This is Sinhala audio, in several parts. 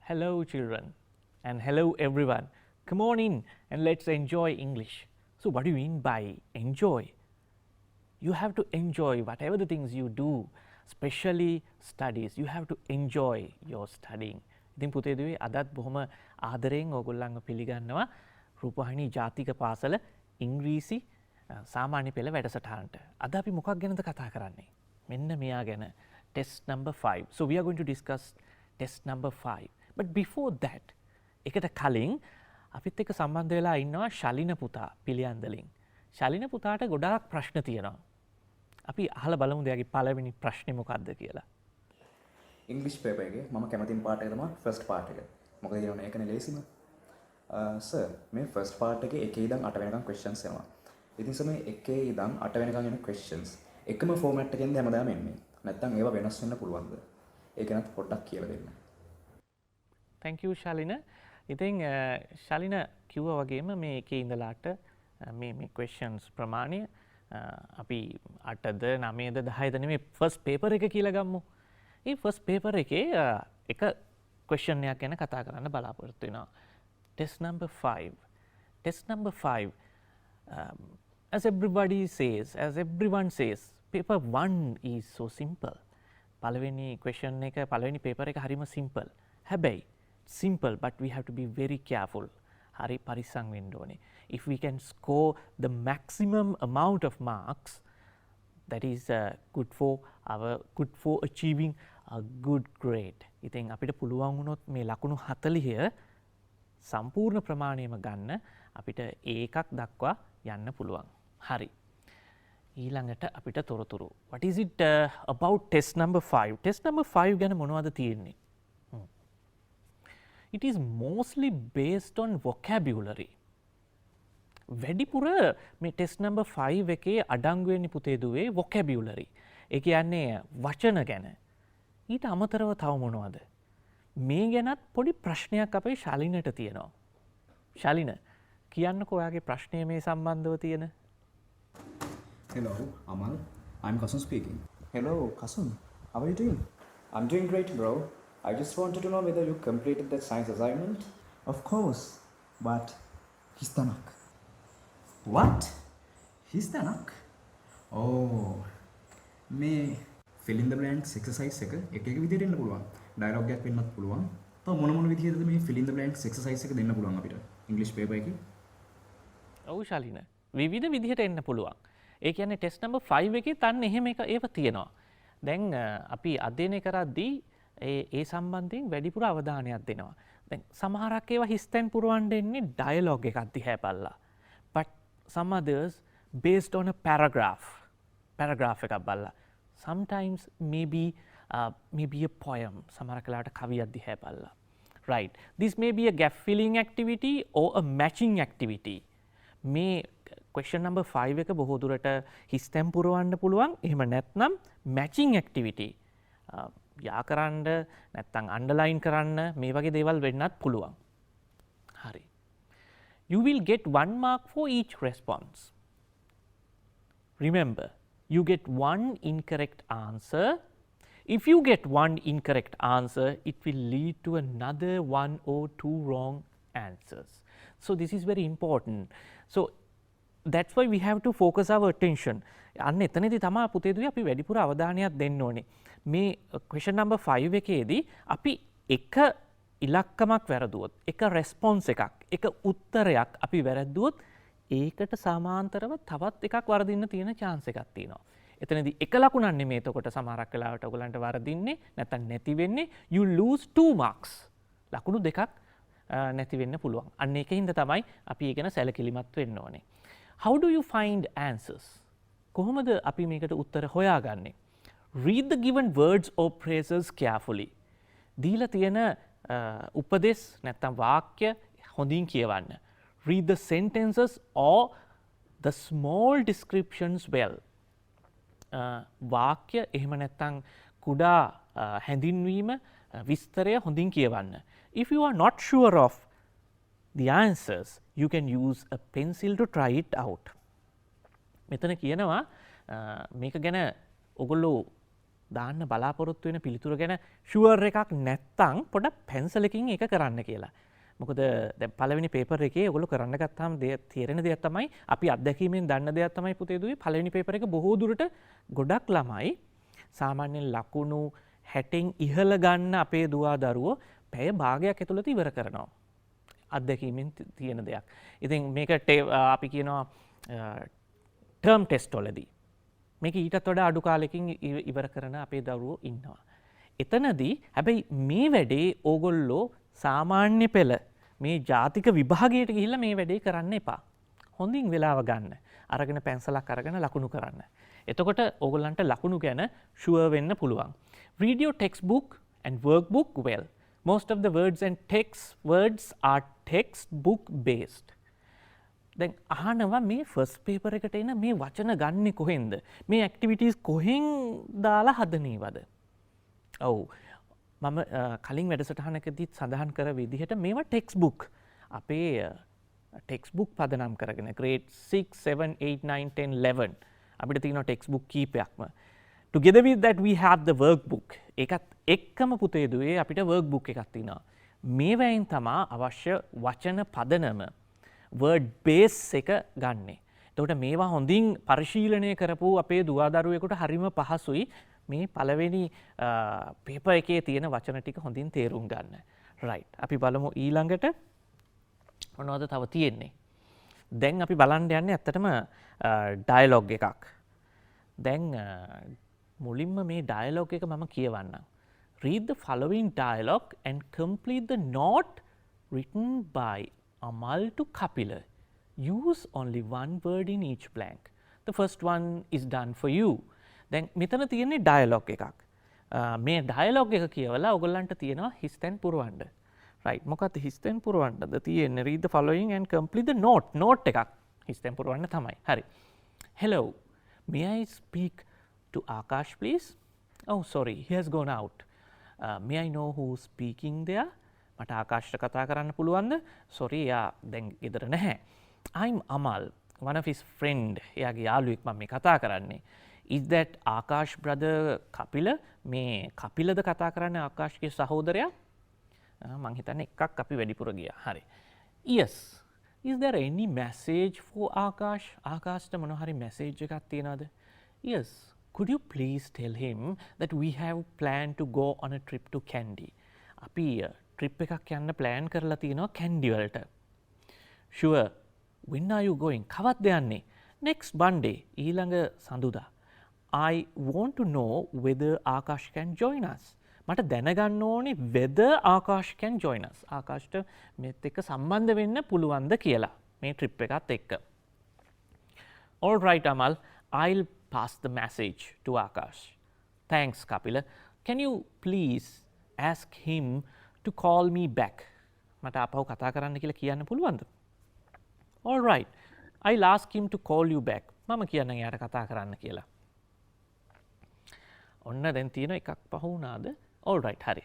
Hello, children, and hello, everyone. Come on in and let's enjoy English. So, what do you mean by enjoy? You have to enjoy whatever the things you do, especially studies. You have to enjoy your studying. ඉතින් පුතේදුවේ අදත් බොහොම ආදරයෙන් ඕගොල්ලන්ව පිළිගන්නවා රූපවාහිනී ජාතික පාසල ඉංග්‍රීසි සාමාන්‍ය පෙළ වැඩසටහනට. අද අපි මොකක් ගැනද කතා කරන්නේ? මෙන්න මෙයා ගැන. Test number 5. So we are going to discuss test number 5. But before that, එකට කලින් අපිත් එක්ක සම්බන්ධ වෙලා ඉන්නවා ශලින පුතා පිළියන්දලින්. ශලින පුතාට ගොඩාක් ප්‍රශ්න තියෙනවා. අපි අහලා බලමු එයාගේ පළවෙනි ප්‍රශ්නේ මොකක්ද කියලා. ඉංග්‍රීසි පේපර් එකේ මම කැමතිම පාර්ට් එක තමයි ෆස්ට් පාර්ට් එක. මොකද කියනවනේ ඒකනේ ලේසිම. සර් මේ ෆස්ට් පාර්ට් එකේ 1 ඉඳන් 8 වෙනකම් ක්වෙස්චන්ස් එනවා. ඉතින් සර් මේ 1 ඉඳන් 8 වෙනකම් එන ක්වෙස්චන්ස් එකම ෆෝමැට් එකෙන්ද හැමදාම එන්නේ. නැත්තම් ඒවා වෙනස් වෙන්න පුළුවන්ද? ඒක ගැන පොඩ්ඩක් කියලා දෙන්න. Thank you ශලින. ඉතින් ශලින කිව්වා වගේම මේ එකේ ඉඳලාට මේ questions ප්‍රමාණය අපි 8ද 9ද 10ද නෙමෙයි ෆස්ට් පේපර් එක කියලා ගමු. ඒ ෆස්ට් පේපර් එකේ එක question එකක් ගැන කතා කරන්න බලාපොරොත්තු වෙනවා. Test number 5. Test number 5 as everyone says paper 1 is so simple. පළවෙනි question එක පළවෙනි paper එක හරිම simple. හැබැයි simple but we have to be very careful. හරි පරිස්සම් වෙන්න ඕනේ. If we can score the maximum amount of marks, that is good for achieving a good grade. ඉතින් අපිට පුළුවන් වුණොත් මේ ලකුණු 40 සම්පූර්ණ ප්‍රමාණයම ගන්න අපිට ඒකක් දක්වා යන්න පුළුවන්. හරි. ඊළඟට අපිට තොරතුරු. What is it about test number 5? Test number 5 ගැන මොනවද තියෙන්නේ? It is mostly based on vocabulary. වැඩිපුර මේ test number 5 එකේ අඩංගු වෙන්නේ පුතේ දුවේ vocabulary. ඒ කියන්නේ වචන ගැන. ඊට අමතරව තව මොනවද? මේ ගැනත් පොඩි ප්‍රශ්නයක් අපේ ශලිනට තියෙනවා. ශලින කියන්නකෝ ඔයාගේ ප්‍රශ්නය මේ සම්බන්ධව තියෙන. Hello, Amal. I'm Kasun speaking. Hello, Kasun. How are you doing? I'm doing great, bro. I just wanted to know whether you completed that science assignment. Of course, but histanak. What? Histanak? Oh, මේ fill in the blanks exercise එක එක විදිහට එන්න පුළුවන්. dialogue එකක් වෙන්නත් පුළුවන්. තව මොන විදිහටද මේ fill in the blanks exercise එක දෙන්න පුළුවන් අපිට English paper එකේ? ඔව් ශලින. විවිධ විදිහට එන්න පුළුවන්. ඒ කියන්නේ test number 5 එකේ තන්න එහෙම ඒව තියෙනවා. දැන් අපි අධ්‍යයනය කරද්දී ඒ සම්බන්ධයෙන් වැඩිපුර අවධානයක් දෙනවා. දැන් සමහරක් ඒවා හිස්තැන් පුරවන්න එන්නේ dialogue එකක් දිහා බලලා. But some others based on a paragraph එකක් බලලා. Sometimes maybe a poem. සමහරක් වෙලාවට කවියක් දිහා බලලා. Right. This may be a gap filling activity or a matching activity. මේ question number 5 එක බොහෝ දුරට හිස්තැන් පුරවන්න පුළුවන්. එහෙම නැත්නම් matching activity. යා කරන්න නැත්නම් underline කරන්න මේ වගේ දේවල් වෙන්නත් පුළුවන්. හරි. You will get 1 mark for each response. Remember, you get 1 incorrect answer. If you get 1 incorrect answer, it will lead to another 1 or 2 wrong answers. So this is very important. So that's why we have to focus our attention. අන්න එතනදී තමයි පුතේදුවේ අපි වැඩිපුර අවධානයක් දෙන්න ඕනේ. මේ question number 5 එකේදී අපි එක ඉලක්කමක් වැරදුවොත්, එක response එකක්, එක උත්තරයක් අපි වැරද්දුවොත් ඒකට සමාන්තරව තවත් එකක් වරදින්න තියෙන chance එකක් තියෙනවා. එතනදී එක ලකුණක් නෙමෙයි එතකොට සමහරක් වෙලාවට ඔයගලන්ට වරදින්නේ නැත්නම් නැති වෙන්නේ you lose 2 marks. ලකුණු දෙකක් නැති වෙන්න පුළුවන්. අන්න ඒකින්ද තමයි අපි ඒ ගැන සැලකිලිමත් වෙන්න ඕනේ. How do you find answers? කොහොමද අපි මේකට උත්තර හොයාගන්නේ? Read the given words or phrases carefully. දීලා තියෙන උපදේශ නැත්නම් වාක්‍ය හොඳින් කියවන්න. Read the sentences or the small descriptions well. වාක්‍ය එහෙම නැත්නම් කුඩා හැඳින්වීම විස්තරය හොඳින් කියවන්න. If you are not sure of the answers, you can use a pencil to try it out. මෙතන කියනවා මේක ගැන ඔගොල්ලෝ දාන්න බලාපොරොත්තු වෙන පිළිතුර ගැන ෂුවර් එකක් නැත්තම් පොඩක් පැන්සලකින් ඒක කරන්න කියලා. මොකද දැන් පළවෙනි පේපර් එකේ ඔයගොල්ලෝ කරන්න ගත්තාම තේරෙන දෙයක් තමයි අපි අත්දැකීමෙන් දන්න දෙයක් තමයි පුතේ දුවේ පළවෙනි පේපර් එක බොහෝ දුරට ගොඩක් ළමයි සාමාන්‍යයෙන් ලකුණු 60න් ඉහළ ගන්න අපේ දුවා දරුවෝ පැය භාගයක් ඇතුළත ඉවර කරනවා. අත්දැකීමෙන් තියෙන දෙයක්. ඉතින් මේක අපි කියනවා ටර්ම් ටෙස්ට් වලදී මේක ඊටත් වඩා අඩු කාලෙකින් ඉවර කරන අපේ දරුවෝ ඉන්නවා. එතනදී හැබැයි මේ වැඩේ ඕගොල්ලෝ සාමාන්‍ය පෙළ මේ ජාතික විභාගයට ගිහිල්ලා මේ වැඩේ කරන්න එපා. හොඳින් වෙලාව ගන්න. අරගෙන පැන්සලක් අරගෙන ලකුණු කරන්න. එතකොට ඕගොල්ලන්ට ලකුණු ගැන ෂුවර් වෙන්න පුළුවන්. Read your textbook and workbook well. Most of the words and words are textbook based. දැන් අහනවා මේ ෆස්ට් පේපර් එකට එන මේ වචන ගන්නෙ කොහෙන්ද? මේ ඇක්ටිවිටීස් කොහෙන් දාලා හදනේවද? ඔව්. මම කලින් වැඩසටහනකදීත් සඳහන් කර විදිහට මේවා ටෙක්ස්ට් බුක්. අපේ ටෙක්ස්ට් බුක් පදනම් කරගෙන grade 6, 7, 8, 9, 10, 11 අපිට තියෙනවා ටෙක්ස්ට් බුක් කීපයක්ම. Together with that we have the workbook. ඒකත් එක්කම පුතේ දුවේ අපිට workbook එකක් තියෙනවා. මේවෙන් තමයි අවශ්‍ය වචන පදනම word base එක ගන්නෙ. එතකොට මේවා හොඳින් පරිශීලනය කරපු අපේ දුවදරුවෙකුට හරිම පහසුයි මේ පළවෙනි පේපර් එකේ තියෙන වචන ටික හොඳින් තේරුම් ගන්න. right. අපි බලමු ඊළඟට මොනවද තව තියෙන්නේ. දැන් අපි බලන්න යන්නේ ඇත්තටම ඩයලොග් එකක්. දැන් මුලින්ම මේ ඩයලොග් එක මම කියවන්නම්. Read the following dialogue and complete the note written by Amal to Kapila. Use only one word in each blank. The first one is done for you. දැන් මෙතන තියෙන්නේ ඩයලොග් එකක්. මේ ඩයලොග් එක කියවලා ඔයගොල්ලන්ට තියෙනවා හිස්තැන් පුරවන්න. right. මොකක්ද හිස්තැන් පුරවන්නද තියෙන්නේ? Read the following and complete the note. note එකක් හිස්තැන් පුරවන්න තමයි. හරි. Hello. May I speak to Akash please? Oh sorry, he has gone out. May I know who's speaking there? මට ආකාශ්ට කතා කරන්න පුළුවන්ද? sorry, එයා දැන් ගෙදර නැහැ. I'm Amal, one of his friend. එයාගේ යාළුවෙක් මම මේ කතා කරන්නේ. Is that Akash brother Kapila? මේ කපිලද කතා කරන්නේ ආකාශ්ගේ සහෝදරයා? මං හිතන්නේ එකක් අපි වැඩිපුර ගියා. හරි. Yes. Is there any message for Akash? ආකාශ්ට මොන හරි message එකක් තියනවද? Yes. Could you please tell him that we have planned to go on a trip to Kandy? අපි trip එකක් යන්න plan කරලා තියෙනවා Kandy වලට. Sure. When are you going? කවද්ද යන්නේ? Next Monday. ඊළඟ සඳුදා. I want to know whether Akash can join us. මට දැනගන්න ඕනේ whether Akash can join us. ආකාශ්ට මේත් එක්ක සම්බන්ධ වෙන්න පුළුවන්ද කියලා මේ trip එකත් එක්ක. All right Amal, I'll pass the message to Akash. Thanks Kapila. Can you please ask him to call me back? මට ආපහු කතා කරන්න කියලා කියන්න පුළුවන්ද? All right. I'll ask him to call you back. මම කියන්නම් එයාට කතා කරන්න කියලා. ඔන්න දැන් තියෙන එකක් පහ වුණාද? all right හරි.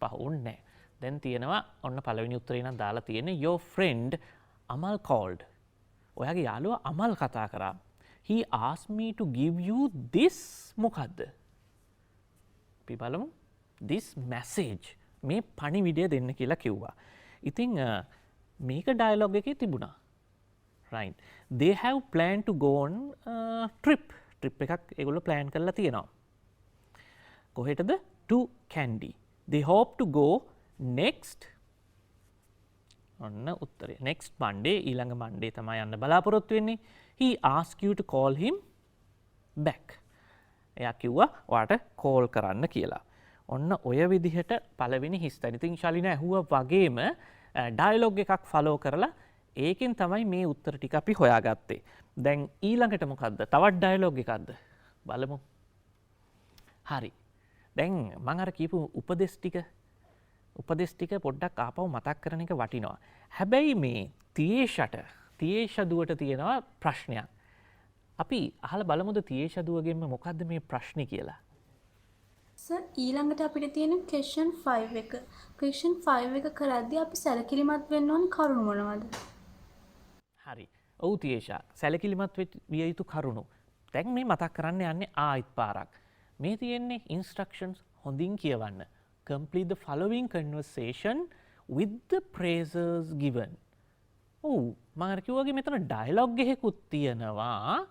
පහ වුන්නේ නැහැ. දැන් තියෙනවා ඔන්න පළවෙනි උත්තරේ නම් දාලා තියෙන්නේ your friend Amal called. ඔයාගේ යාළුවා අමල් කතා කරා. He asked me to give you this මොකද්ද? අපි බලමු. This message. මේ පණිවිඩය දෙන්න කියලා කිව්වා. ඉතින් මේක ඩයලොග් එකේ තිබුණා. right. They have planned to go on trip. trip එකක් ඒගොල්ලෝ plan කරලා තියෙනවා. කොහෙටද? to Kandy. They hope to go next ඔන්න උත්තරේ. next Monday ඊළඟ Monday තමයි යන්න බලාපොරොත්තු වෙන්නේ. He asked you to call him back. එයා කිව්වා ඔයාට call කරන්න කියලා. ඔන්න ඔය විදිහට පළවෙනි හිස්තැන. ඉතින් ශාලිනා ඇහුවා වගේම ඩයලොග් එකක් ෆලෝ කරලා ඒකෙන් තමයි මේ උත්තර ටික අපි හොයාගත්තේ. දැන් ඊළඟට මොකද්ද? තවත් ඩයලොග් එකක්ද? බලමු. හරි. දැන් මම අර කියපු උපදේශ ටික පොඩ්ඩක් ආපහු මතක් කරන එක වටිනවා. හැබැයි මේ තියේෂ දුවට තියෙනවා ප්‍රශ්නයක්. අපි අහලා බලමුද තියේෂ දුවගෙන්ම මොකද්ද මේ ප්‍රශ්නේ කියලා. සර් ඊළඟට අපිට තියෙන question 5 එක. question 5 එක කරද්දී අපි සැලකිලිමත් වෙන්න ඕන කරුණු මොනවද? හරි. ඔව් තියේෂා. සැලකිලිමත් විය යුතු කරුණු. දැන් මේ මතක් කරන්න යන්නේ ආයිත් පාරක්. මේ තියෙන්නේ instructions හොඳින් කියවන්න. Complete the following conversation with the phrases given. මම අර කිව්වා වගේ මෙතන ඩයලොග් එකකුත් තියෙනවා.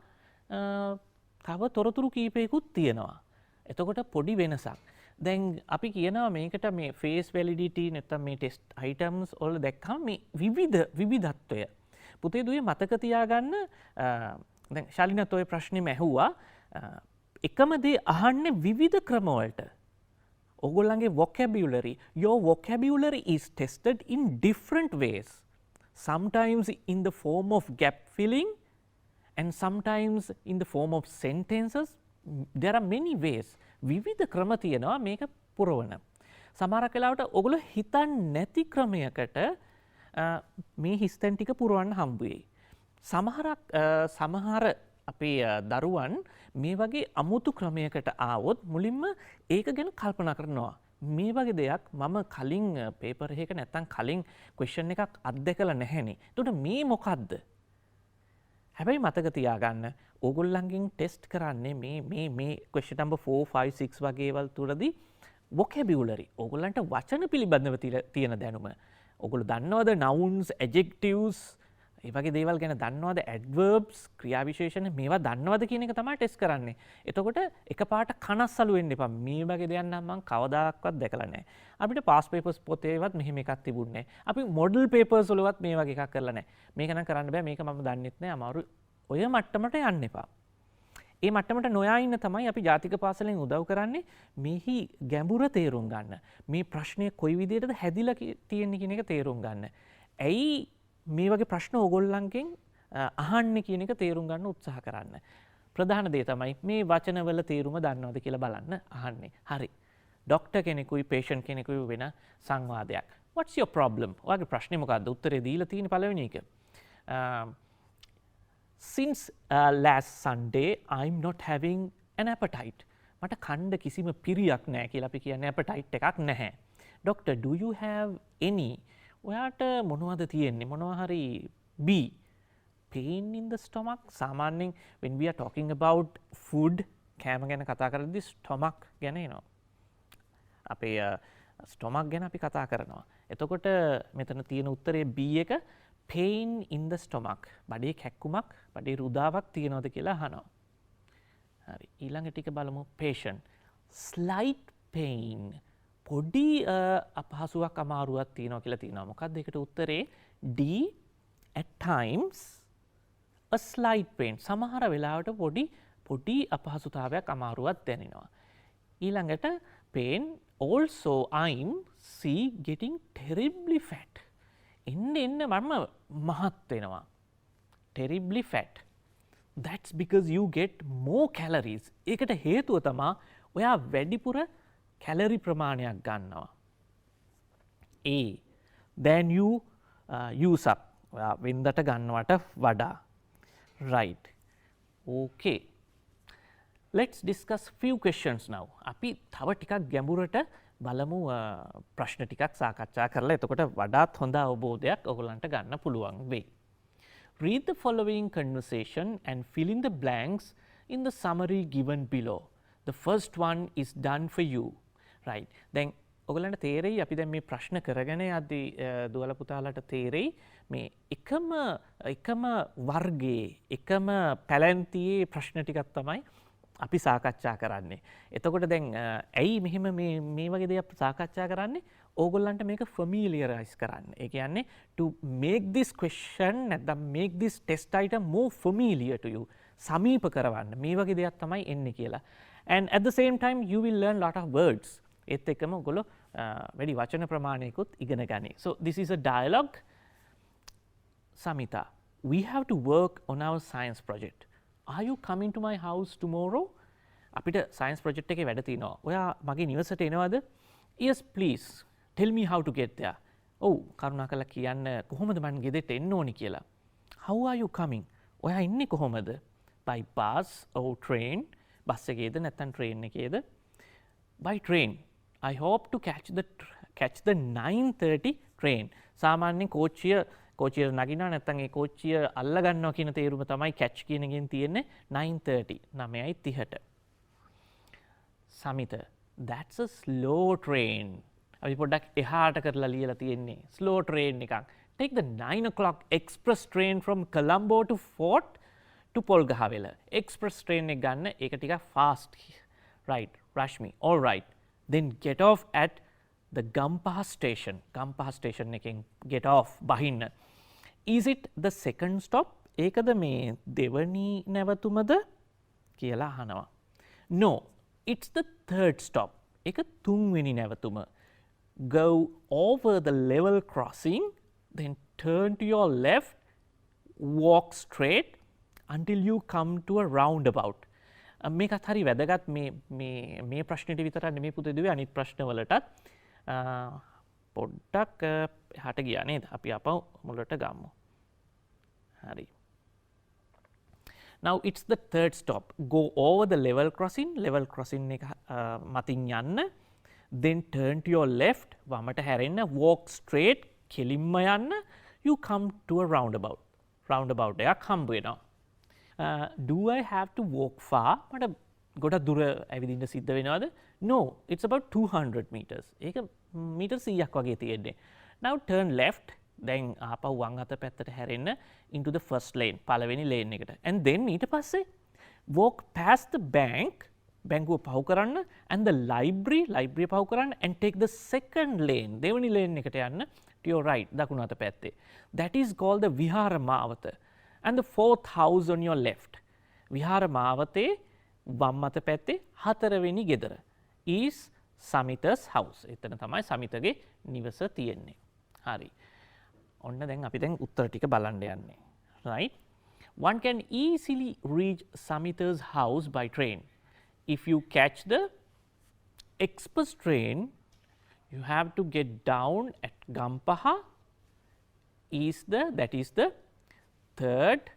තව තොරතුරු කීපයකුත් තියෙනවා. එතකොට පොඩි වෙනසක්. දැන් අපි කියනවා මේකට මේ face validity නැත්නම් මේ test items වල දැක්කම මේ විවිධත්වය. පුතේ දුවේ මතක තියාගන්න දැන් ශාලිනත් ඔය ප්‍රශ්නේම ඇහුවා එකම දේ අහන්නේ විවිධ ක්‍රම වලට. ඔයගොල්ලන්ගේ vocabulary, your vocabulary is tested in different ways. Sometimes in the form of gap filling and sometimes in the form of sentences. There are many ways. විවිධ ක්‍රම තියෙනවා මේක පුරවන. සමහරක් වෙලාවට ඔයගොල්ලෝ හිතන්නේ නැති ක්‍රමයකට මේ හිස්තැන් ටික පුරවන්න හම්බ වෙයි. සමහර අපේ දරුවන් මේ වගේ අමුතු ක්‍රමයකට ආවොත් මුලින්ම ඒක ගැන කල්පනා කරනවා. මේ වගේ දෙයක් මම කලින් පේපර් එකක නැත්තම් කලින් ක්වෙස්චන් එකක් අත්දැකලා නැහැනේ. එතකොට මේ මොකද්ද? හැබැයි මතක තියාගන්න ඕගොල්ලන්ගෙන් ටෙස්ට් කරන්නේ මේ question number 4 5 6 වගේ ඒවල් තුරදී vocabulary ඕගොල්ලන්ට වචන පිළිබඳව තියෙන දැනුම ඕගොල්ලෝ දන්නවද nouns adjectives ඒ වගේ දේවල් ගැන දන්නවද adverbs ක්‍රියා විශේෂණ මේවා දන්නවද කියන එක තමයි ටෙස්ට් කරන්නේ. එතකොට එකපාරට කනස්සලු වෙන්න එපා. මේ වගේ දෙයක් නම් මම කවදාකවත් දැකලා නැහැ. අපිට past papers පොතේවත් මෙහෙම එකක් තිබුණේ නැහැ. අපි model papers වලවත් මේ වගේ එකක් කරලා නැහැ. මේක නම් කරන්න බෑ. මේක මම දන්නෙත් නැහැ. අමාරු ඔය මට්ටමට යන්න එපා. ඒ මට්ටමට නොයා ඉන්න තමයි අපි ජාතික පාසලෙන් උදව් කරන්නේ මෙහි ගැඹුර තේරුම් ගන්න. මේ ප්‍රශ්නය කොයි විදිහටද හැදිලා තියෙන්නේ කියන එක තේරුම් ගන්න. ඇයි මේ වගේ ප්‍රශ්න ඕගොල්ලන්ගෙන් අහන්නේ කියන එක තේරුම් ගන්න උත්සාහ කරන්න. ප්‍රධාන දේ තමයි මේ වචනවල තේරුම දන්නවද කියලා බලන්න අහන්නේ. හරි. ડોක්ටර් කෙනෙකුයි patient කෙනෙකුයි වෙන සංවාදයක්. What's your problem? ඔයාගේ ප්‍රශ්නේ මොකද්ද? උත්තරේ දීලා තියෙන පළවෙනි එක. Since last Sunday I'm not having an appetite. මට කන්න කිසිම පිරියක් නැහැ කියලා අපි කියන්නේ appetite එකක් නැහැ. Doctor, do you have any? ඔයාට මොනවද තියෙන්නේ? මොනවා හරි B. Pain in the stomach. සාමාන්‍යයෙන් when we are talking about food කෑම ගැන කතා කරද්දී stomach ගැන එනවා. අපේ stomach ගැන අපි කතා කරනවා. එතකොට මෙතන තියෙන උත්තරේ B එක pain in the stomach. බඩේ කැක්කුමක්, බඩේ රුදාවක් තියෙනවද කියලා අහනවා. හරි. ඊළඟ ටික බලමු patient. Slight pain. පොඩි අපහසුවක් අමාරුවක් තියෙනවා කියලා තියෙනවා. මොකක්ද ඒකට උත්තරේ D. At times a slight pain. සමහර වෙලාවට පොඩි අපහසුතාවයක් අමාරුවක් දැනෙනවා. ඊළඟට pain also I'm see getting terribly fat. එන්න මම මහත් වෙනවා. Terribly fat. That's because you get more calories. ඒකට හේතුව තමයි ඔයා වැඩිපුර කැලරි ප්‍රමාණයක් ගන්නවා. A. Then you use up. ඔයා වෙනදට ගන්නවට වඩා. Right. Okay. Let's discuss few questions now. අපි තව ටිකක් ගැඹුරට බලමු ප්‍රශ්න ටිකක් සාකච්ඡා කරලා එතකොට වඩාත් හොඳ අවබෝධයක් ඔයගොල්ලන්ට ගන්න පුළුවන් වෙයි. Read the following conversation and fill in the blanks in the summary given below. The first one is done for you. Right. දැන් ඔයගොල්ලන්ට තේරෙයි අපි දැන් මේ ප්‍රශ්න කරගෙන යද්දී දුවල පුතාලට තේරෙයි මේ එකම වර්ගයේ එකම පැලැන්තියේ ප්‍රශ්න ටිකක් තමයි අපි සාකච්ඡා කරන්නේ. එතකොට දැන් ඇයි මෙහෙම මේ වගේ දේවල් සාකච්ඡා කරන්නේ? ඕගොල්ලන්ට මේක familiarize කරන්න. ඒ කියන්නේ to make this question නැත්නම් make this test item more familiar to you. සමීප කරවන්න. මේ වගේ දෙයක් තමයි එන්නේ කියලා. And at the same time you will learn lot of words. ඒත් එක්කම ඔයගොල්ලෝ වැඩි වචන ප්‍රමාණයකුත් ඉගෙන ගනි. So this is a dialogue. Samita, we have to work on our science project. Are you coming to my house tomorrow? අපිට science project එකේ වැඩ තියෙනවා. ඔයා මගේ නිවසට එනවද? Yes please. Tell me how to get there. ඔව් කරුණාකරලා කියන්න කොහොමද මං ගෙදරට එන්න ඕනි කියලා. How are you coming? ඔයා ඉන්නේ කොහොමද? By bus or train? Bus එකේද නැත්නම් train එකේද? By train. I hope to catch the 9:30 train. සාමාන්‍යයෙන් කෝච්චිය නගිනවා නැත්නම් ඒ කෝච්චිය අල්ල ගන්නවා කියන තේරුම තමයි catch කියන එකෙන් තියෙන්නේ 9:30 9:30ට. Samitha, that's a slow train. අපි පොඩ්ඩක් එහාට කරලා ලියලා තියෙන්නේ slow train එකක්. Take the 9 o'clock express train from Colombo to Fort to Polgahawela. Express train එක ගන්න ඒක ටිකක් fast. Right, Rashmi. All right. Then get off at the Gampaha station. Gampaha station එකෙන් get off බහින්න. Is it the second stop? ඒකද මේ දෙවනි නැවතුමද කියලා අහනවා. No, it's the third stop. ඒක තුන්වෙනි නැවතුම. Go over the level crossing, then turn to your left, walk straight until you come to a roundabout. මේකත් හරි වැදගත් මේ ප්‍රශ්නෙට විතරක් නෙමෙයි පුතේ දුවේ අනිත් ප්‍රශ්නවලටත් පොඩ්ඩක් එහාට ගියා නේද? අපි අපව මුලට ගමු. හරි. Now it's the third stop. Go over the level crossing එක මතින් යන්න. Then turn to your left, වමට හැරෙන්න, walk straight, කෙලින්ම යන්න, you come to a roundabout. Roundabout එකක් හම්බ වෙනවා. Do I have to walk far? මට ගොඩක් දුර ඇවිදින්න සිද්ධ වෙනවද? No, it's about 200 meters. ඒක මීටර් 100ක් වගේ තියෙන්නේ. Now turn left, දැන් ආපහු වම් අත පැත්තට හැරෙන්න into the first lane, පළවෙනි lane එකට. And then ඊට පස්සේ walk past the bank, බැංකුව පහු කරන්න, and the library පහු කරන්න, and take the second lane, දෙවනි lane එකට යන්න to your right, දකුණු අත පැත්තේ. That is called the Vihara Mawata. And the fourth house on your left, Vihara Mawate වම් අත පැත්තේ හතරවෙනි ගෙදර is Samitha's house. එතන තමයි සමිතගේ නිවස තියෙන්නේ. හරි. ඔන්න දැන් අපි දැන් උත්තර ටික බලන්න යන්නේ. Right? One can easily reach Samitha's house by train. If you catch the express train, you have to get down at Gampaha. That is the third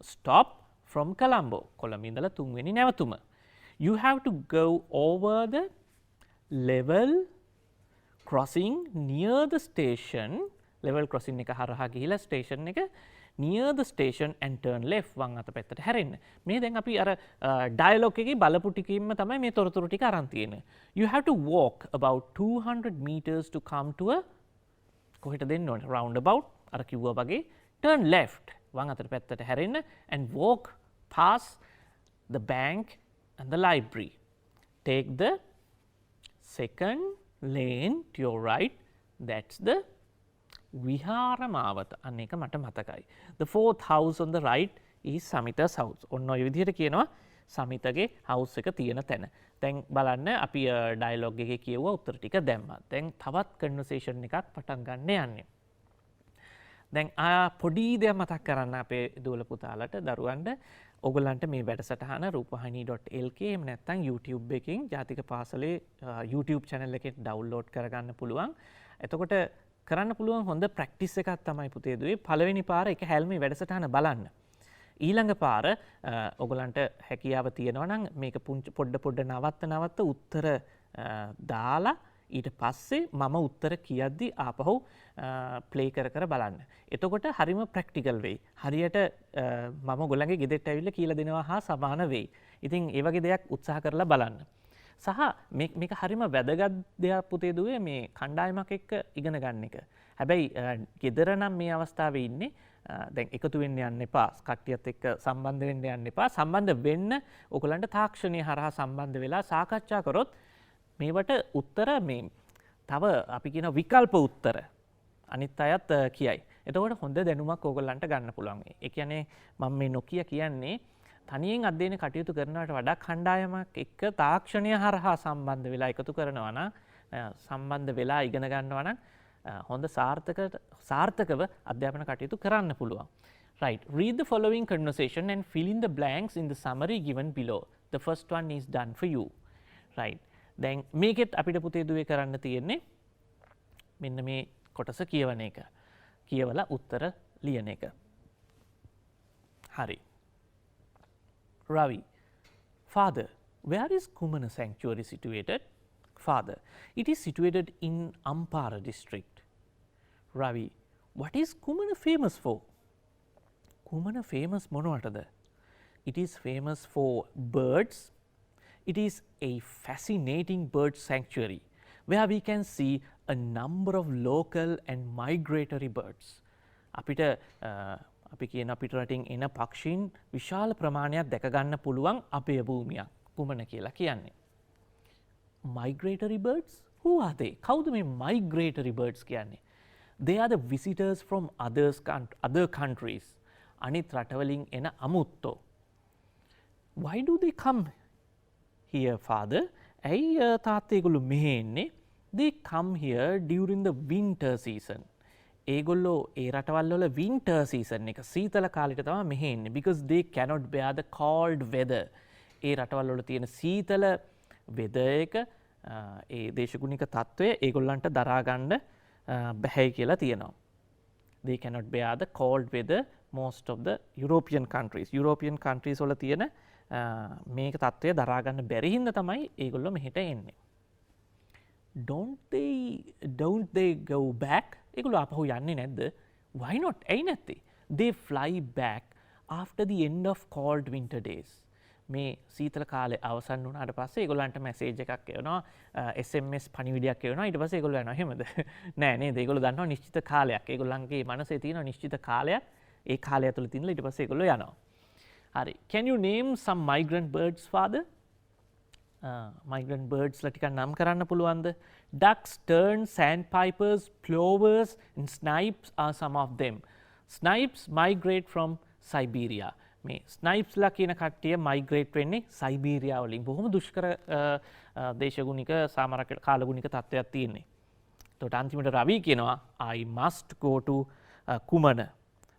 stop from Colombo. Colombo ඉඳලා තුන්වෙනි නැවතුම. You have to go over the level crossing near the station. Level crossing එක හරහා ගිහිලා station එක near the station and turn left, වම් අත පැත්තට හැරෙන්න. මේ දැන් අපි අර dialogue එකේ බලපු ටිකින්ම තමයි මේ තොරතුරු ටික අරන් තියෙන්නේ. You have to walk about 200 meters to come to a කොහෙට දෙන්න ඕනේ roundabout අර කිව්වා වගේ turn left, වම් අත පැත්තට හැරෙන්න and walk past the bank and the library. Take the second lane to your right, that's the Vihara Mawata. අන්න එක මට මතකයි. The fourth house on the right is Samitha's house. ඔන්න ඔය විදිහට කියනවා සමිතගේ house එක තියෙන තැන. දැන් බලන්න අපි dialogue එකේ කියුවා උත්තර ටික දැම්මා. දැන් තවත් conversation එකක් පටන් ගන්න යන්නේ. දැන් පොඩි දෙයක් මතක් කරන්න අපේ දුවල පුතාලට දරුවන්ට ඔයගොල්ලන්ට මේ වැඩසටහන rupahani.lk එහෙම නැත්නම් YouTube එකකින් ජාතික පාසලේ YouTube channel එකෙන් download කරගන්න පුළුවන්. එතකොට කරන්න පුළුවන් හොඳ ප්‍රැක්ටිස් එකක් තමයි පුතේ දුවේ. පළවෙනි පාර එක හැල්මේ වැඩසටහන බලන්න. ඊළඟ පාර ඔයගලන්ට හැකියාව තියෙනවා නම් මේක පොඩ නවත්ත උත්තර දාලා ඊට පස්සේ මම උත්තර කියද්දි ආපහු ප්ලේ කර බලන්න. එතකොට හරිම ප්‍රැක්ටිකල් වෙයි. හරියට මම ඔයගලගේ ගෙදරට ඇවිල්ලා කියලා දෙනවා හා සමාන වෙයි. ඉතින් ඒ වගේ දෙයක් උත්සාහ කරලා බලන්න. සහ මේක හරිම වැදගත් දෙයක් පුතේ දුවේ මේ කණ්ඩායමක් එක්ක ඉගෙන ගන්න එක. හැබැයි ගෙදර නම් මේ අවස්ථාවේ ඉන්නේ දැන් එකතු වෙන්න යන්න එපා. කට්ටියත් එක්ක සම්බන්ධ වෙන්න යන්න එපා. සම්බන්ධ වෙන්න ඔයගලන්ට තාක්ෂණය හරහා සම්බන්ධ වෙලා සාකච්ඡා කරොත් මේවට උත්තර මේ තව අපි කියන විකල්ප උත්තර අනිත් අයත් කියයි. එතකොට හොඳ දැනුමක් ඔයගලන්ට ගන්න පුළුවන්. ඒ කියන්නේ මම මේ නොකිය කියන්නේ තනියෙන් අධ්‍යයන කටයුතු කරනවට වඩා කණ්ඩායමක් එක්ක තාක්ෂණය හරහා සම්බන්ධ වෙලා එකතු කරනවා නම් සම්බන්ධ වෙලා ඉගෙන ගන්නවා නම් හොඳ සාර්ථකව අධ්‍යාපන කටයුතු කරන්න පුළුවන්. Right. Read the following conversation and fill in the blanks in the summary given below. The first one is done for you. Right. දැන් මේකෙත් අපිට පුතේ දුවේ කරන්න තියෙන්නේ මෙන්න මේ කොටස කියවන එක. කියවලා උත්තර ලියන එක. හරි. Ravi, Father, where is Kumana Sanctuary situated? Father, it is situated in Ampara district. Ravi, what is Kumana famous for? Kumana famous මොනවටද? It is famous for birds, It is a fascinating bird sanctuary where we can see a number of local and migratory birds. අපිට අපි කියන අපිට රටින් එන පක්ෂීන් විශාල ප්‍රමාණයක් දැක ගන්න පුළුවන් අපේ භූමියක් කුමන කියලා කියන්නේ. Migratory birds? Who are they? කවුද මේ migratory birds කියන්නේ? They are the visitors from other countries. අනිත් රටවලින් එන අමුත්තෝ. Why do they come here, father? ඇයි තාත්තා ඒගොල්ලෝ මෙහෙ එන්නේ? They come here during the winter season. ඒගොල්ලෝ ඒ රටවල් වල winter season එක සීතල කාලෙට තමයි මෙහෙ එන්නේ because they cannot bear the cold weather. ඒ රටවල් වල තියෙන සීතල weather එක ඒ දේශගුණික තත්ත්වය ඒගොල්ලන්ට දරා ගන්න බැහැ කියලා තියෙනවා. They cannot bear the cold weather most of the European countries. European countries වල තියෙන මේක තත්ත්වය දරා ගන්න බැරි හින්දා තමයි ඒගොල්ලෝ මෙහෙට එන්නේ. Don't they go back? ඒගොල්ලෝ ආපහු යන්නේ නැද්ද? Why not? ඇයි නැත්තේ? They fly back after the end of cold winter days. මේ සීතල කාලේ අවසන් වුණාට පස්සේ ඒගොල්ලන්ට මැසේජ් එකක් එනවා, SMS පණිවිඩයක් එනවා. ඊට පස්සේ ඒගොල්ලෝ යනවා. එහෙමද? නෑ නේද? ඒගොල්ලෝ දන්නවා නිශ්චිත කාලයක්. ඒගොල්ලන්ගේ මනසේ තියෙන නිශ්චිත කාලයක්. ඒ කාලය ඇතුළත ඉඳලා ඊට පස්සේ ඒගොල්ලෝ යනවා. හරි. Can you name some migrant birds, father? Migrant birds ලා ටිකක් නම් කරන්න පුළුවන්ද? Ducks, terns, sandpipers, plovers and snipes are some of them. Snipes migrate from Siberia. මේ snipes ලා කියන කට්ටිය migrate වෙන්නේ සයිබීරියා වලින්. බොහොම දුෂ්කර දේශගුණික කාලගුණික තත්ත්වයක් තියෙන්නේ. එතකොට අන්තිමට රවි කියනවා I must go to කුමන.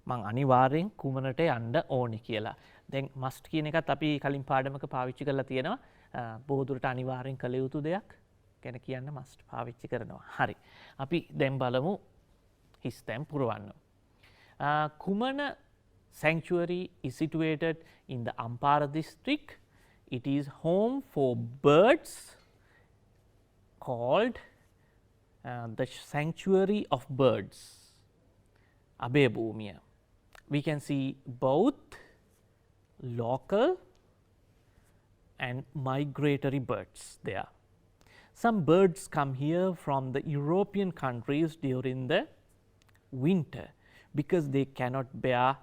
මං අනිවාර්යෙන් කුමනට යන්න ඕනි කියලා. දැන් must කියන එකත් අපි කලින් පාඩමක පාවිච්චි කරලා තියෙනවා. බොහෝ දුරට අනිවාර්යෙන් කළ යුතු දෙයක් ගැන කියන්න must පාවිච්චි කරනවා. හරි. අපි දැන් බලමු හිස්තැන් පුරවන්න. කුමන sanctuary is situated in the Ampara district. It is home for birds called the Sanctuary of Birds. Abebhoomiya. We can see both local and migratory birds there. Some birds come here from the European countries during the winter because they cannot bear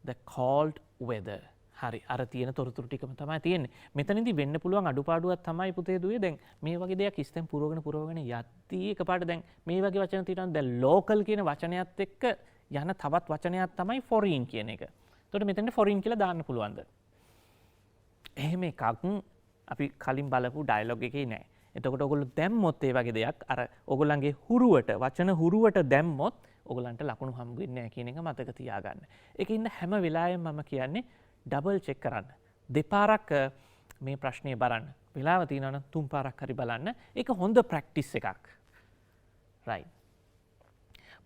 the cold weather. හරි අර තියෙන තොරතුරු ටිකම තමයි තියෙන්නේ. මෙතනදී වෙන්න පුළුවන් අඩුපාඩුවක් තමයි පුතේ දුවේ දැන් මේ වගේ දෙයක් ඉස්තෙන් පුරවගෙන යද්දී එකපාරට දැන් මේ වගේ වචන තියෙනවා දැන් local කියන වචනයත් එක්ක යන තවත් වචනයක් තමයි foreign කියන එක. එතකොට මෙතනදී foreign කියලා දාන්න පුළුවන්ද? එහෙම එකක් අපි කලින් බලපු ඩයලොග් එකේ නැහැ. එතකොට ඔයගොල්ලෝ දැම්මොත් ඒ වගේ දෙයක් අර ඔයගොල්ලන්ගේ හුරුවට වචන හුරුවට දැම්මොත් ඔයගොල්ලන්ට ලකුණු හම්බ වෙන්නේ නැහැ කියන එක මතක තියාගන්න. ඒකේ ඉන්න හැම වෙලාවෙම මම කියන්නේ ඩබල් චෙක් කරන්න. දෙපාරක් මේ ප්‍රශ්නේ බලන්න. වෙලාව තියෙනවා නම් තුන් පාරක් හරි බලන්න. ඒක හොඳ ප්‍රැක්ටිස් එකක්. Right.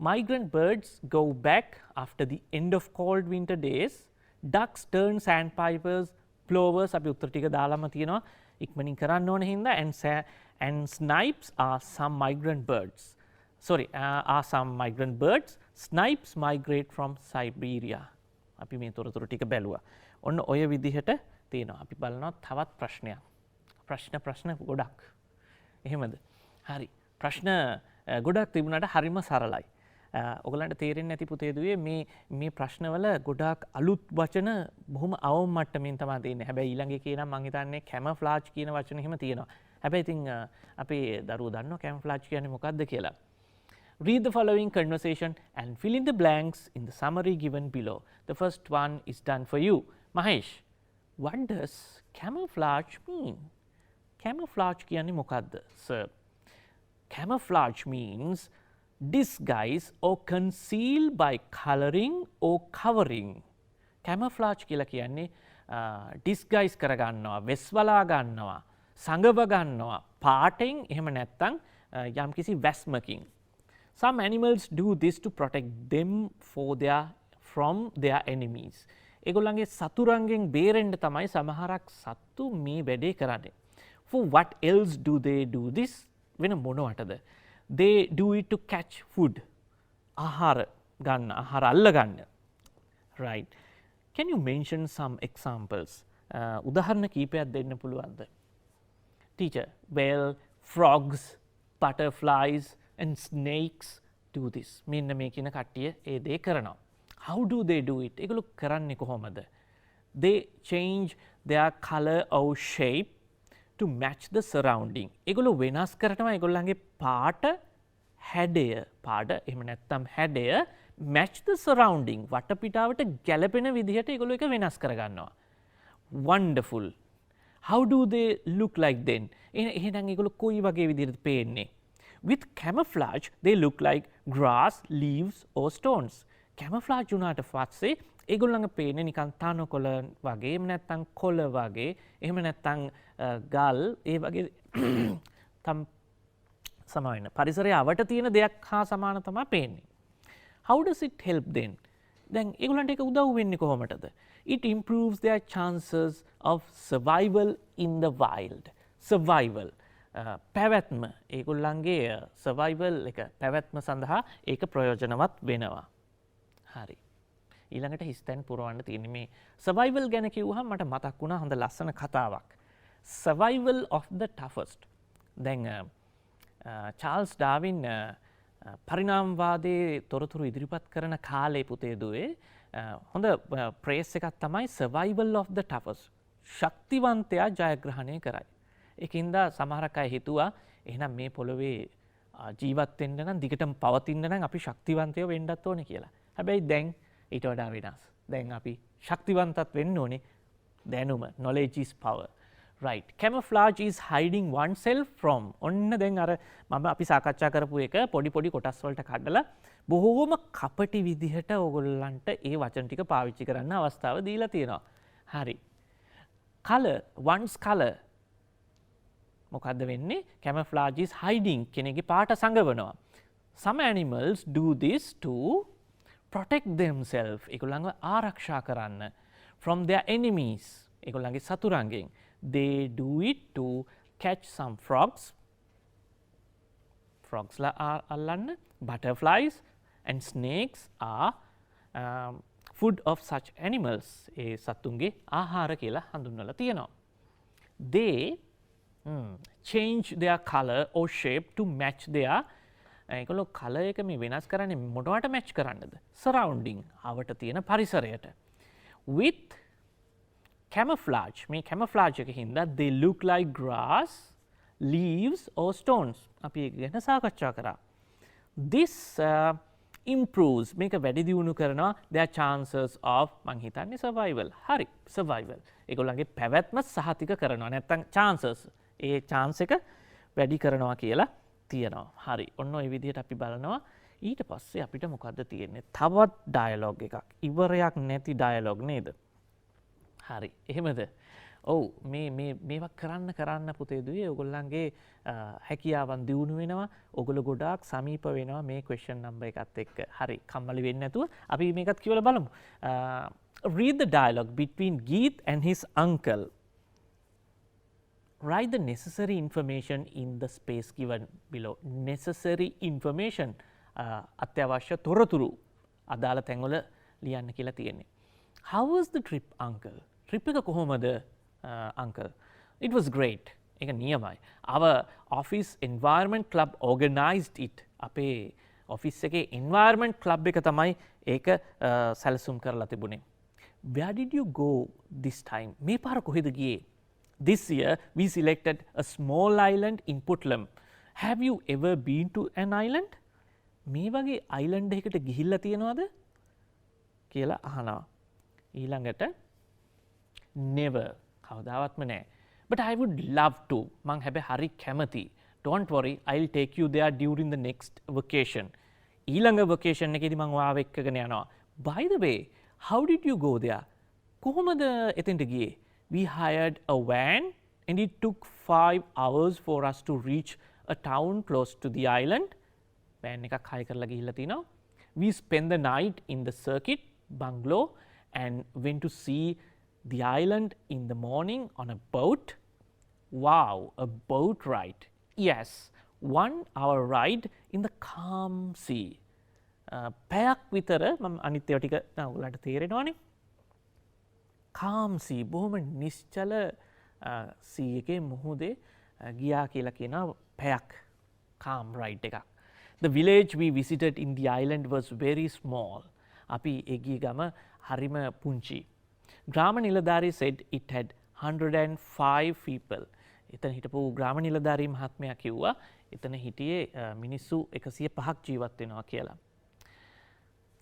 Migrant birds go back after the end of cold winter days. Ducks, terns, sandpipers, plovers අපි උත්තර ටික දාලාම තියෙනවා. ඉක්මනින් කරන්න ඕන හින්දා and snipes are some migrant birds. Are some migrant birds. Snipes migrate from Siberia. අපි මේ තොරතුරු ටික බැලුවා. ඔන්න ඔය විදිහට තියෙනවා. අපි බලනවා තවත් ප්‍රශ්නයක්. ප්‍රශ්න ගොඩක්. එහෙමද? හරි. ප්‍රශ්න ගොඩක් තිබුණාට හරිම සරලයි. ඔයගලන්ට තේරෙන්නේ නැති පුතේ දුවේ මේ ප්‍රශ්නවල ගොඩක් අලුත් වචන බොහොම අවම මට්ටමින් තමයි තියෙන්නේ. හැබැයි ඊළඟ එකේ නම් මම හිතන්නේ camouflage කියන වචන එහෙම තියෙනවා. හැබැයි ඉතින් අපේ දරුවෝ දන්නවා camouflage කියන්නේ මොකක්ද කියලා. Read the following conversation and fill in the blanks in the summary given below. The first one is done for you. Mahesh, what does camouflage mean? Camouflage කියන්නේ මොකක්ද, sir? Camouflage means disguise or conceal by coloring or covering. Camouflage කියලා කියන්නේ disguise කරගන්නවා, වෙස්වලා ගන්නවා, සංගව ගන්නවා, පාටෙන් එහෙම නැත්නම් යම්කිසි වැස්මකින්. Some animals do this to protect them from their enemies. ඒගොල්ලන්ගේ සතුරන්ගෙන් බේරෙන්න තමයි සමහරක් සත්තු මේ වැඩේ කරන්නේ. For what else do they do this? වෙන මොනවටද? They do it to catch food. ආහාර අල්ල ගන්න. Right. Can you mention some examples? උදාහරණ කීපයක් දෙන්න පුළුවන්ද? Teacher, well, frogs, butterflies and snakes do this. මෙන්න මේ කියන කට්ටිය ඒ දේ කරනවා. How do they do it? ඒගොල්ලෝ කරන්නේ කොහොමද? They change their color or shape to match the surrounding. ඒගොල්ලෝ වෙනස් කරනවා ඒගොල්ලන්ගේ පාට හැඩය. පාට එහෙම නැත්නම් හැඩය match the surrounding. වටපිටාවට ගැලපෙන විදිහට ඒගොල්ලෝ ඒක වෙනස් කරගන්නවා. Wonderful. How do they look like then? එහෙනම් ඒගොල්ලෝ කොයි වගේ විදිහටද පේන්නේ? With camouflage, they look like grass, leaves or stones. Camouflage වුණාට පස්සේ ඒගොල්ලන්ගේ පේන්නේ නිකන් තනකොළ වගේ, එහෙම නැත්නම් කොළ වගේ, එහෙම නැත්නම් ගල් ඒ වගේ සමාන පරිසරයේ අවට තියෙන දෙයක් හා සමාන තමයි පේන්නේ. How does it help then? දැන් ඒගොල්ලන්ට ඒක උදව් වෙන්නේ කොහොමද? It improves their chances of survival in the wild. Survival. පැවැත්ම ඒගොල්ලන්ගේ survival එක පැවැත්ම සඳහා ඒක ප්‍රයෝජනවත් වෙනවා. හරි. ඊළඟට හිස්තැන් පුරවන්න තියෙන්නේ මේ survival ගැන කිව්වහම මට මතක් වුණා හොඳ ලස්සන කතාවක්. Survival of the toughest. දැන් චාල්ස් ඩාවින් පරිණාමවාදයේ තොරතුරු ඉදිරිපත් කරන කාලේ පුතේ දුවේ හොඳ ප්‍රේස් එකක් තමයි survival of the toughest. ශක්තිවන්තයා ජයග්‍රහණය කරයි. ඒකින්ද සමහරක් අය හිතුවා එහෙනම් මේ පොළොවේ ජීවත් වෙන්න නම් දිගටම පවතින්න නම් අපි ශක්තිවන්තයෝ වෙන්නත් ඕනේ කියලා. හැබැයි දැන් ඊට වඩා වෙනස්. දැන් අපි ශක්තිවන්තත් වෙන්න ඕනේ. දැනුම, knowledge is power. Right. Camouflage is hiding oneself from. ඔන්න දැන් අර මම අපි සාකච්ඡා කරපු එක පොඩි කොටස් වලට කඩලා බොහෝම කපටි විදිහට ඕගොල්ලන්ට ඒ වචන ටික පාවිච්චි කරන්න අවස්ථාව දීලා තියෙනවා. හරි. Color, one's color. මොකද්ද වෙන්නේ? Camouflage is hiding කෙනෙක්ගේ පාට සංගවනවා. Some animals do this to protect themselves. ඒගොල්ලන්ව ආරක්ෂා කරන්න from their enemies. ඒගොල්ලන්ගේ සතුරන්ගෙන්. They do it to catch some frogs. Frogs la අල්ලන්න. Butterflies and snakes are food of such animals. ඒ සතුන්ගේ ආහාර කියලා හඳුන්වලා තියෙනවා. They change their color or shape to match their ඒගොල්ලෝ කලර් එක මේ වෙනස් කරන්නේ මොනවට මැච් කරන්නද? surrounding අවට තියෙන පරිසරයට. With camouflage මේ camouflage එක හින්දා they look like grass, leaves or stones. අපි ඒක ගැන සාකච්ඡා කරා. This improves මේක වැඩි දියුණු කරනවා their chances of මං හිතන්නේ survival. හරි survival. ඒගොල්ලන්ගේ පැවැත්ම සහතික කරනවා නැත්නම් chances ඒ chance එක වැඩි කරනවා කියලා තියෙනවා. හරි. ඔන්න ඔය විදිහට අපි බලනවා. ඊට පස්සේ අපිට මොකද්ද තියෙන්නේ? තවත් ඩයලොග් එකක්. ඉවරයක් නැති ඩයලොග් නේද? හරි. එහෙමද? ඔව් මේවා කරන්න පුතේ දුවේ ඔයගොල්ලන්ගේ හැකියාවන් දියුණු වෙනවා. ඔයගොල්ලෝ ගොඩාක් සමීප වෙනවා මේ question number එකත් එක්ක. හරි. කම්මැලි වෙන්නේ නැතුව අපි මේකත් කියවලා බලමු. Read the dialogue between Geet and his uncle. Write the necessary information in the space given below. Necessary information අත්‍යවශ්‍ය තොරතුරු අදාළ තැන්වල ලියන්න කියලා තියෙන්නේ. How was the trip, uncle? Trip එක කොහොමද uncle? It was great. ඒක නියමයි. Our office environment club organized it. අපේ office එකේ environment club එක තමයි ඒක සැලසුම් කරලා තිබුණේ. Where did you go this time? මේ පාර කොහෙද ගියේ? This year, we selected a small island in Puttlam. Have you ever been to an island? මේ වගේ island එකකට ගිහිල්ලා තියෙනවද? කියලා අහනවා. ඊළඟට never. කවදාවත්ම නැහැ. But I would love to. මං හැබැයි හරි කැමති. Don't worry, I'll take you there during the next vacation. ඊළඟ vacation එකේදී මං ඔයාව එක්කගෙන යනවා. By the way, how did you go there? කොහොමද එතෙන්ට ගියේ? We hired a van and it took 5 hours for us to reach a town close to the island. Van එකක් hire කරලා ගිහිල්ලා තිනවා. We spent the night in the circuit bungalow and went to see the island in the morning on a boat. Wow, a boat ride. Yes, 1 hour ride in the calm sea. පැයක් විතර මම අනිත් ඒවා ටික ඔයාලට තේරෙනවනේ. calm sea බොහොම නිශ්චල sea එකේ මුහුදේ ගියා කියලා කියනවා පැයක් calm ride එකක්. The village we visited in the island was very small. අපි ඒ ගිය ගම හරිම පුංචි. ග්‍රාම නිලධාරී said it had 105 people. එතන හිටපු ග්‍රාම නිලධාරී මහත්මයා කිව්වා එතන හිටියේ මිනිස්සු 105ක් ජීවත් වෙනවා කියලා.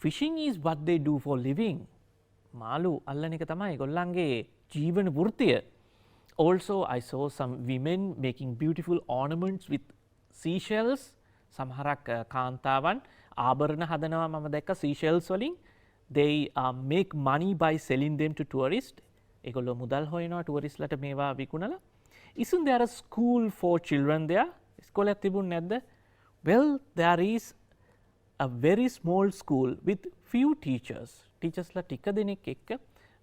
Fishing is what they do for living. මාළු අල්ලන එක තමයි ඒගොල්ලන්ගේ ජීවන වෘත්තිය. Also I saw some women making beautiful ornaments with seashells. සමහරක් කාන්තාවන් ආභරණ හදනවා මම දැක්ක seashells වලින්. They make money by selling them to tourists. ඒගොල්ලෝ මුදල් හොයනවා ටුවරිස්ට්ලට මේවා විකුණලා. Isn't there a school for children there? ඉස්කෝලයක් තිබුණ නැද්ද? Well, there is a very small school with few teachers. ටීචර්ස්ලා ටික දෙනෙක් එක්ක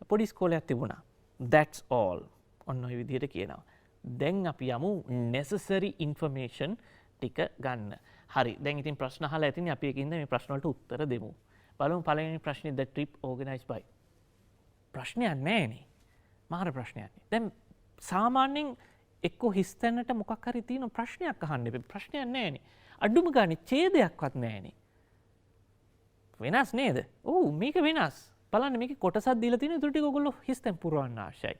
පොඩි ඉස්කෝලයක් තිබුණා. That's all. ඔන්න ඔය විදිහට කියනවා. දැන් අපි යමු necessary information ටික ගන්න. හරි. දැන් ඉතින් ප්‍රශ්න අහලා ඇතිනේ අපි එකින්ද මේ ප්‍රශ්න වලට උත්තර දෙමු. බලමු පළවෙනි ප්‍රශ්නේ the trip organized by. ප්‍රශ්නයක් නැහැනේ. මාර ප්‍රශ්නයක් නේ. දැන් සාමාන්‍යයෙන් එක්ක හිස්තැනට මොකක් හරි තියෙන ප්‍රශ්නයක් අහන්න එපා. ප්‍රශ්නයක් නැහැනේ. අඩුම ගානේ ඡේදයක්වත් නැහැනේ. වෙනස් නේද? ඔව් මේක වෙනස්. බලන්න මේකේ කොටසක් දීලා තියෙන උතුරු ටික ඔයගොල්ලෝ හිස්තැන් පුරවන්න ආශයි.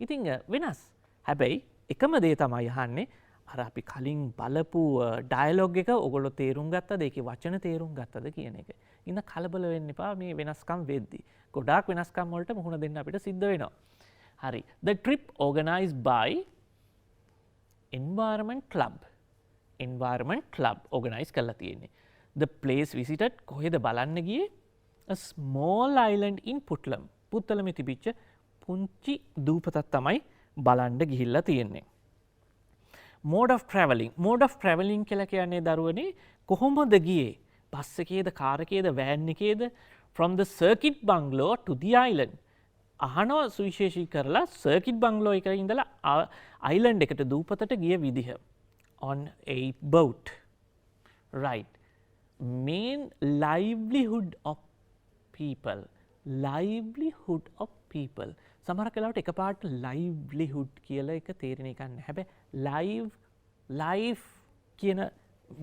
ඉතින් වෙනස්. හැබැයි එකම දේ තමයි අහන්නේ අර අපි කලින් බලපු ඩයලොග් එක ඔයගොල්ලෝ තේරුම් ගත්තද? ඒකේ වචන තේරුම් ගත්තද කියන එක. ඉන්න කලබල වෙන්න එපා මේ වෙනස්කම් වෙද්දි. ගොඩාක් වෙනස්කම් වලට මුහුණ දෙන්න අපිට සිද්ධ වෙනවා. හරි. The trip organized by Environment Club. Environment Club organize කරලා තියෙන්නේ. The place visited කොහෙද බලන්න ගියේ? A small island in Putlam. පුත්තලමේ තිබිච්ච පුංචි දූපතක් තමයි බලන්න ගිහිල්ලා තියෙන්නේ. Mode of travelling. Mode of travelling කියලා කියන්නේ දරුවනේ කොහොමද ගියේ? බස් එකේද, කාර් එකේද, වෑන් එකේද? From the circuit bungalow to the island. අහනවා සුවිශේෂී කරලා circuit bungalow එකේ ඉඳලා island එකට දූපතට ගිය විදිහ. On a boat. Right. Main livelihood of people. Livelihood of people. සමහර කලාවට එකපාරට livelihood කියලා එක තේරෙන්නේ නැහැ. හැබැයි life කියන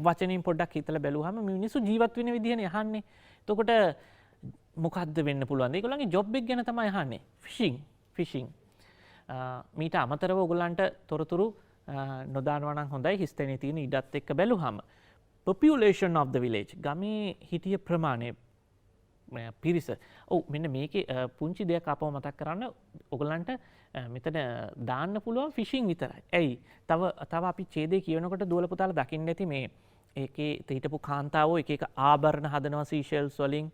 වචنين පොඩ්ඩක් හිතලා බැලුවාම මිනිස්සු ජීවත් වෙන විදිහනේ අහන්නේ. එතකොට මොකද්ද වෙන්න පුළුවන්ද? ඒගොල්ලන්ගේ ජොබ් එක ගැන තමයි අහන්නේ. ෆිෂිං. මීට අමතරව ඔයගොල්ලන්ට තොරතුරු නොදානවා නම් හොඳයි. හිස්තැනේ තියෙන ඉඩත් එක්ක බැලුවාම population of the village. ගමේ හිටිය ප්‍රමාණය පිරිස. ඔව් මෙන්න මේකේ පුංචි දෙයක් අපව මතක් කරන්න ඔයගොල්ලන්ට මෙතන දාන්න පුළුවන් ෆිෂිං විතරයි. ඇයි? තව අපි ඡේදේ කියනකොට දුවල පුතාලා දකින්න ඇති මේ ඒකේ හිටපු කාන්තාවෝ එක එක ආභරණ හදනවා සීෂෙල්ස් වලින්.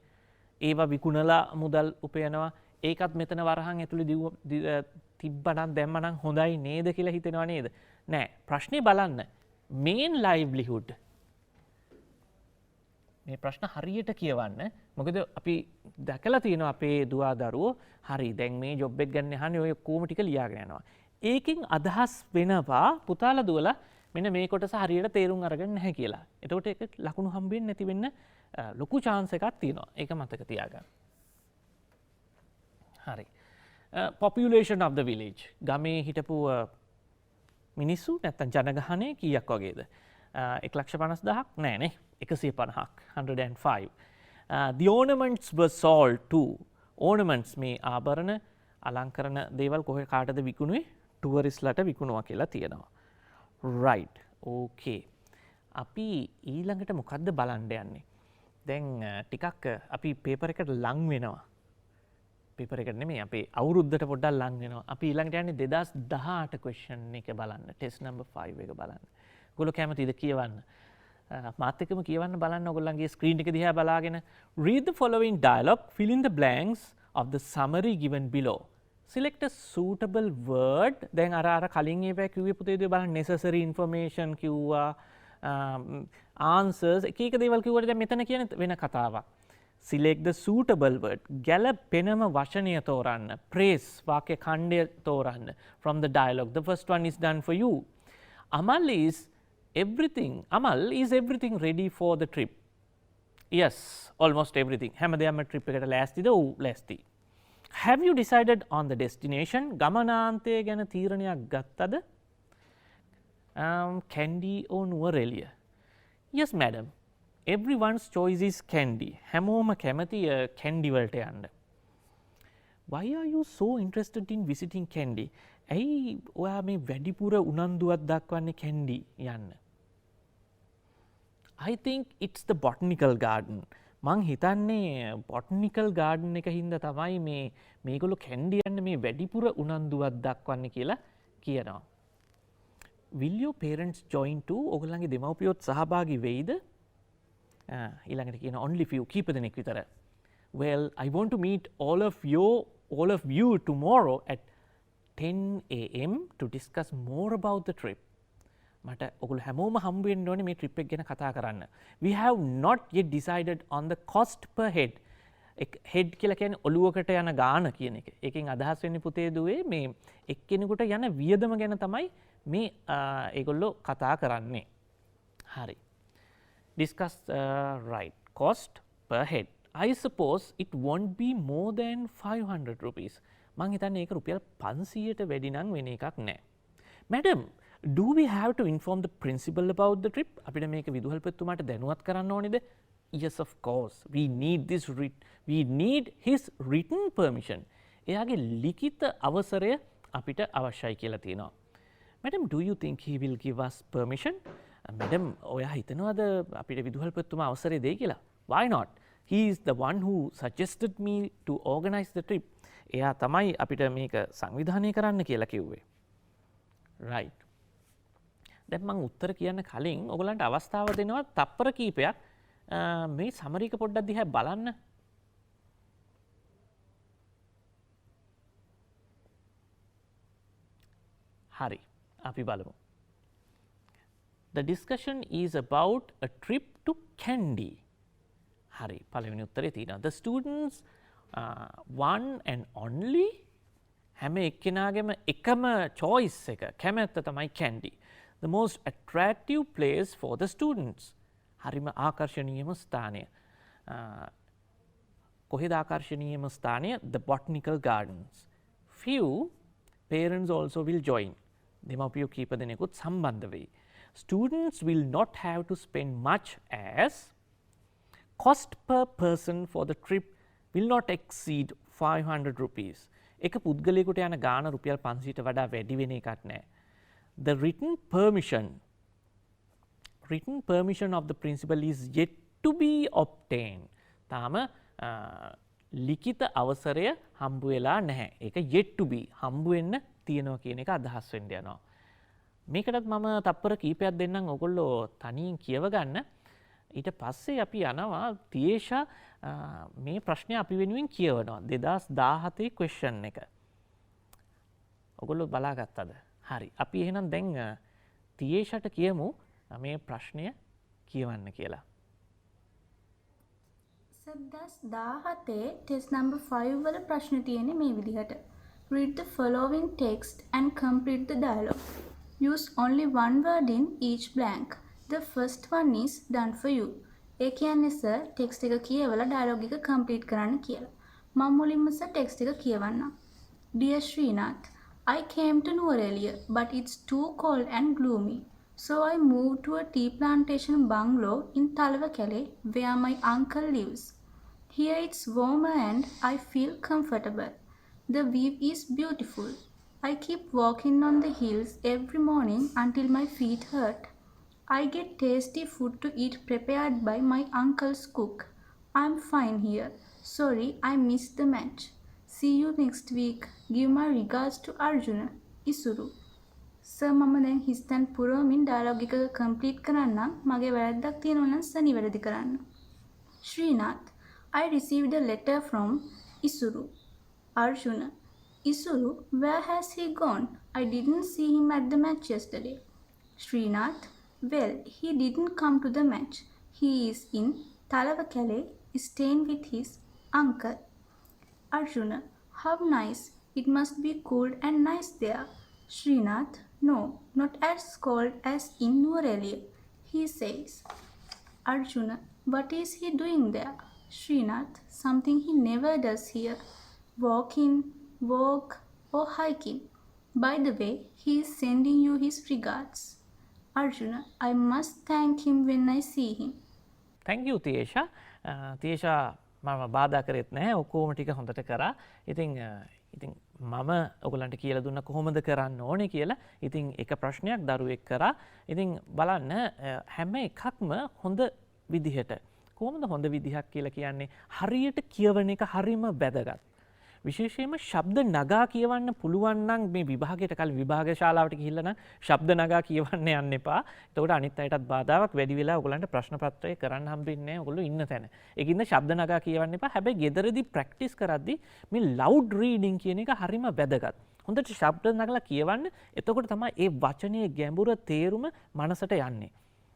ඒවා විකුණලා මුදල් උපයනවා. ඒකත් මෙතන වරහන් ඇතුලේ තිබ්බනම් දැම්මනම් හොඳයි නේද කියලා හිතෙනවා නේද? නෑ. ප්‍රශ්නේ බලන්න. main livelihood මේ ප්‍රශ්න හරියට කියවන්න. මොකද අපි දැකලා තියෙනවා අපේ දුවා දරුවෝ හරි දැන් මේ ජොබ් එක ගන්න යහන්නේ ඔය කොහොම ටික ලියාගෙන යනවා. ඒකෙන් අදහස් වෙනවා පුතාලා දුවලා මෙන්න මේ කොටස හරියට තේරුම් අරගෙන නැහැ කියලා. එතකොට ඒක ලකුණු හම්බෙන්නේ නැති වෙන්න ලොකු chance එකක් තියෙනවා. ඒක මතක තියාගන්න. හරි. Population of the village. ගමේ හිටපු මිනිස්සු නැත්තම් ජනගහනය කීයක් වගේද? 1,50,000ක් නෑ නේ. 150ක් 105. The ornaments were sold too. Ornaments මේ ආභරණ අලංකරණ දේවල් කොහේ කාටද විකුණුවේ? ටුවරිස්ට්ලට විකුණුවා කියලා තියෙනවා. right. okay. අපි ඊළඟට මොකද්ද බලන්න යන්නේ? දැන් ටිකක් අපි පේපර් එකට ලං වෙනවා. පේපර් එකට නෙමෙයි අපේ අවුරුද්දට පොඩ්ඩක් ලං වෙනවා. අපි ඊළඟට යන්නේ 2018 question එක බලන්න. test number 5 එක බලන්න. ඔයගොල්ලෝ කැමතිද කියවන්න? මාත් එක්කම කියවන්න බලන්න ඔයගොල්ලන්ගේ ස්ක්‍රීන් එක දිහා බලාගෙන read the following dialogue, fill in the blanks of the summary given below. Select a suitable word. දැන් අර කලින් ඒවා කිව්වේ පුතේද බලන්න necessary information කිව්වා, answers එක එක දේවල් කිව්වට දැන් මෙතන කියන වෙන කතාවක්. Select the suitable word. ගැළපෙනම වචනය තෝරන්න. Praise වාක්‍ය ඛණ්ඩය තෝරන්න from the dialogue. The first one is done for you. Amal is everything ready for the trip? Yes, almost everything. හැමදේම trip එකට ලෑස්තිද? ඔව් ලෑස්ති. Have you decided on the destination? ගමනාන්තය ගැන තීරණයක් ගත්තද? candy or nuwareliya? Yes madam, everyone's choice is candy. හැමෝම කැමති candy වලට යන්න. Why are you so interested in visiting candy? ඇයි ඔයා මේ වැඩිපුර උනන්දුවක් දක්වන්නේ candy යන්න? I think it's the botanical garden. මං හිතන්නේ botanical garden එක හින්දා තමයි මේගොල්ලෝ candy යන්න මේ වැඩිපුර උනන්දුවක් දක්වන්නේ කියලා කියනවා. Will your parents join too? ඔයගොල්ලන්ගේ දෙමව්පියොත් සහභාගී වෙයිද? ඊළඟට කියන only few කීප දෙනෙක් විතර. Well, I want to meet all of you tomorrow at 10 a.m. to discuss more about the trip. මට ඔගොල්ලෝ හැමෝම හම්බ වෙන්න ඕනේ මේ trip එක ගැන කතා කරන්න. We have not yet decided on the cost per head. head කියලා කියන්නේ ඔළුවකට යන ගාණ කියන එක. ඒකෙන් අදහස් වෙන්නේ පුතේ දුවේ මේ එක්කෙනෙකුට යන වියදම ගැන තමයි මේ ඒගොල්ලෝ කතා කරන්නේ. හරි. Discuss right cost per head. I suppose it won't be more than 500 rupees. මං හිතන්නේ ඒක රුපියල් 500ට වැඩි නම් වෙන එකක් නෑ. Madam, do we have to inform the principal about the trip? අපිට මේක විදුහල්පතිතුමාට දැනුවත් කරන්න ඕනේද? Yes, of course. We need his written permission. එයාගේ ලිඛිත අවසරය අපිට අවශ්‍යයි කියලා තියෙනවා. Madam, do you think he will give us permission? Madam, ඔයා හිතනවාද අපිට විදුහල්පතිතුමා අවසරය දෙයි කියලා? Why not? He is the one who suggested me to organize the trip. එයා තමයි අපිට මේක සංවිධානය කරන්න කියලා කිව්වේ. Right. දැන් මම උත්තර කියන්න කලින් ඔයගලන්ට අවස්ථාව දෙනවා තප්පර කීපයක් මේ සමරීක පොඩ්ඩක් දිහා බලන්න. හරි, අපි බලමු. The discussion is about a trip to Kandy. හරි, පළවෙනි උත්තරේ තියෙනවා. The students one and only හැම එක්කෙනාගේම එකම choice එක කැමැත්ත තමයි Kandy. The most attractive place for the students. හරිම ආකර්ශනීයම ස්ථානය. කොහෙද ආකර්ශනීයම ස්ථානය? The botanical gardens. Few parents also will join. දෙමව්පියෝ කීප දෙනෙකුත් සම්බන්ධ වෙයි. Students will not have to spend much as cost per person for the trip will not exceed 500 rupees. එක පුද්ගලයෙකුට යන ගාණ රුපියල් 500ට වඩා වැඩි වෙන එකක් නෑ. The written permission of the principal is yet to be obtained. තාම ලිඛිත අවසරය හම්බ වෙලා නැහැ. ඒක yet to be හම්බ වෙන්න තියෙනවා කියන එක අදහස් වෙන්න යනවා. මේකටත් මම තප්පර කීපයක් දෙන්නම් ඔයගොල්ලෝ තනියෙන් කියව ගන්න. ඊට පස්සේ අපි යනවා තියේෂා මේ ප්‍රශ්නය අපි වෙනුවෙන් කියවනවා 2017 question එක. ඔයගොල්ලෝ බලාගත්තද? හරි. අපි එහෙනම් දැන් තියේෂාට කියමු මේ ප්‍රශ්නය කියවන්න කියලා. 2017 ටෙස්ට් නම්බර් 5 වල ප්‍රශ්න තියෙන්නේ මේ විදිහට. Read the following text and complete the dialogue. Use only one word in each blank. The first one is done for you. ඒ කියන්නේ සර් ටෙක්ස්ට් එක කියවලා ඩයලොග් එක කම්ප්ලීට් කරන්න කියලා. මම මුලින්ම සර් ටෙක්ස්ට් එක කියවන්නම්. Dear Srinath, I came to Nuwareliya, but it's too cold and gloomy. So I moved to a tea plantation bungalow in Talawakele where my uncle lives. Here it's warmer and I feel comfortable. The view is beautiful. I keep walking on the hills every morning until my feet hurt. I get tasty food to eat prepared by my uncle's cook. I'm fine here. Sorry, I missed the match. See you next week. Give my regards to Arjuna. Isuru. Sir, මම දැන් හිස්තන් පුරවමින් ඩයලොග් එක කම්ප්ලීට් කරන්නම්. මගේ වැරද්දක් තියෙනවා නම් සර් නිවැරදි කරන්න. Srinath, I received a letter from Isuru. Arjuna. Isuru, where has he gone? I didn't see him at the match yesterday. Srinath, well, he didn't come to the match. He is in Talawakele, staying with his uncle. Arjuna, how nice. It must be cold and nice there. Srinath, no, not as cold as in Nuwareliya, he says. Arjuna, what is he doing there? Srinath, something he never does here. Walking, walk or hiking. By the way, he is sending you his regards. Arjuna, I must thank him when I see him. thank you තියේෂා. තියේෂා මම බාධා කරෙත් නැහැ. ඔක්කොම ටික හොඳට කරා. ඉතින් මම ඔයගලන්ට කියලා දුන්න කොහොමද කරන්න ඕනේ කියලා. ඉතින් එක ප්‍රශ්නයක් දරුවෙක් කරා. ඉතින් බලන්න හැම එකක්ම හොඳ විදිහට කොහොමද හොඳ විදිහක් කියලා කියන්නේ හරියට කියවන එක හරිම වැදගත්. විශේෂයෙන්ම ශබ්ද නගා කියවන්න පුළුවන් නම් මේ විභාගයට කලින් විභාග ශාලාවට ගිහිල්ලා නම් ශබ්ද නගා කියවන්න යන්න එපා. එතකොට අනිත් අයටත් බාධාවක් වැඩි වෙලා ඔයගලන්ට ප්‍රශ්න පත්‍රය කරන්න හම්බෙන්නේ නැහැ. ඔයගොල්ලෝ ඉන්න තැන. ඒකින්ද ශබ්ද නගා කියවන්න එපා. හැබැයි ගෙදරදී ප්‍රැක්ටිස් කරද්දී මේ ලවුඩ් රීඩින් කියන එක හරිම වැදගත්. හොඳට ශබ්ද නගලා කියවන්න. එතකොට තමයි ඒ වචනේ ගැඹුර තේරුම මනසට යන්නේ.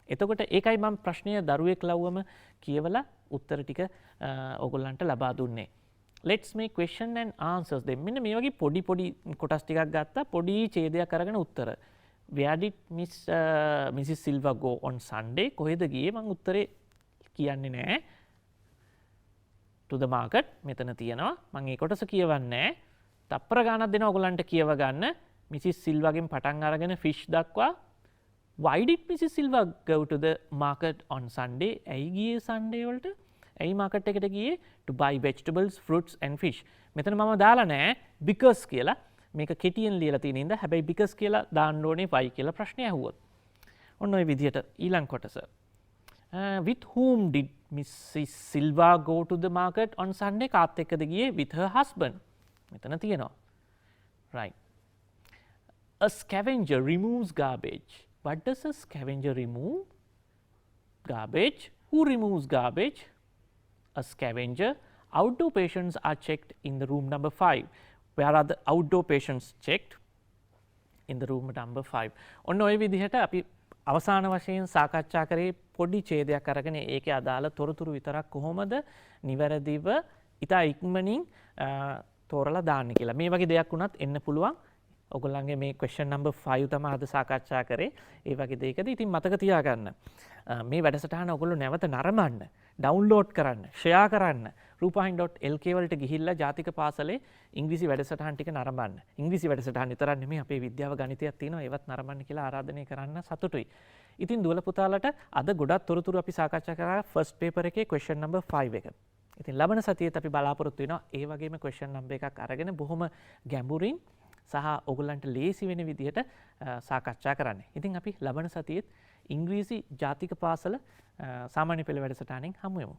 එතකොට ඒකයි මම ප්‍රශ්නය දරුවෙක් ලව්වම කියවලා උත්තර ටික ඔයගොල්ලන්ට ලබා දුන්නේ. Let's make question and answers. දෙන්න මෙන්න මේ වගේ පොඩි කොටස් ටිකක් ගත්තා පොඩි ඡේදයක් අරගෙන උත්තර. Where did Mrs. Silva go on Sunday? කොහෙද ගියේ? මම උත්තරේ කියන්නේ නැහැ. To the market මෙතන තියෙනවා. මම ඒ කොටස කියවන්නේ නැහැ. තප්පර ගානක් දෙනවා ඔයගලන්ට කියව ගන්න. Mrs. Silva ගෙන් පටන් අරගෙන fish දක්වා. Why did Mrs. Silva go to the market on Sunday? ඇයි ගියේ Sunday වලට? ඇයි මාකට් එකට ගියේ to buy vegetables, fruits and fish. මෙතන මම දාලා නැහැ because කියලා. මේක කෙටියෙන් ලියලා තියෙන ඉඳ හැබැයි because කියලා දාන්න ඕනේ why කියලා ප්‍රශ්නය අහුවොත්. ඔන්න ඔය විදිහට ඊළඟ කොටස. With whom did Mrs. Silva go to the market on Sunday? කාත් එක්කද ගියේ? With her husband. මෙතන තියෙනවා. Right. A scavenger removes garbage. What does a scavenger remove? Garbage. Who removes garbage? A scavenger. Outdoor patients are checked in the room number 5. Where are the outdoor patients checked? In the room number 5. ඔන්න ඔය විදිහට අපි අවසාන වශයෙන් සාකච්ඡා කරේ පොඩි ඡේදයක් අරගෙන ඒකේ අදාළ තොරතුරු විතරක් කොහොමද නිවැරදිව ඉතා ඉක්මනින් තෝරලා දාන්න කියලා. මේ වගේ දෙයක් වුණත් එන්න පුළුවන්. ඔයගොල්ලන්ගේ මේ question number 5 තමයි අද සාකච්ඡා කරේ. ඒ වගේ දෙයකදී ඉතින් මතක තියාගන්න. මේ වැඩසටහන ඔයගොල්ලෝ නැවත නරඹන්න, ඩවුන්ලෝඩ් කරන්න, ෂෙයා කරන්න. rupahin.lk වලට ගිහිල්ලා ජාතික පාසලේ ඉංග්‍රීසි වැඩසටහන් ටික නරඹන්න. ඉංග්‍රීසි වැඩසටහන් විතරක් නෙමෙයි අපේ විද්‍යාව ගණිතයක් තියෙනවා. ඒවත් නරඹන්න කියලා ආරාධනය කරන්න සතුටුයි. ඉතින් දුවල පුතාලට අද ගොඩක් තොරතුරු අපි සාකච්ඡා කරා first paper එකේ question number 5 එක. ඉතින් ලබන සතියේත් අපි බලාපොරොත්තු වෙනවා ඒ වගේම question number එකක් අරගෙන බොහොම ගැඹුරින් සහ ඔයගොල්ලන්ට ලේසි වෙන විදිහට සාකච්ඡා කරන්න. ඉතින් අපි ලබන සතියේත් ඉංග්‍රීසි ජාතික පාසල සාමාන්‍ය පෙළ වැඩසටහනින් හමු වෙමු.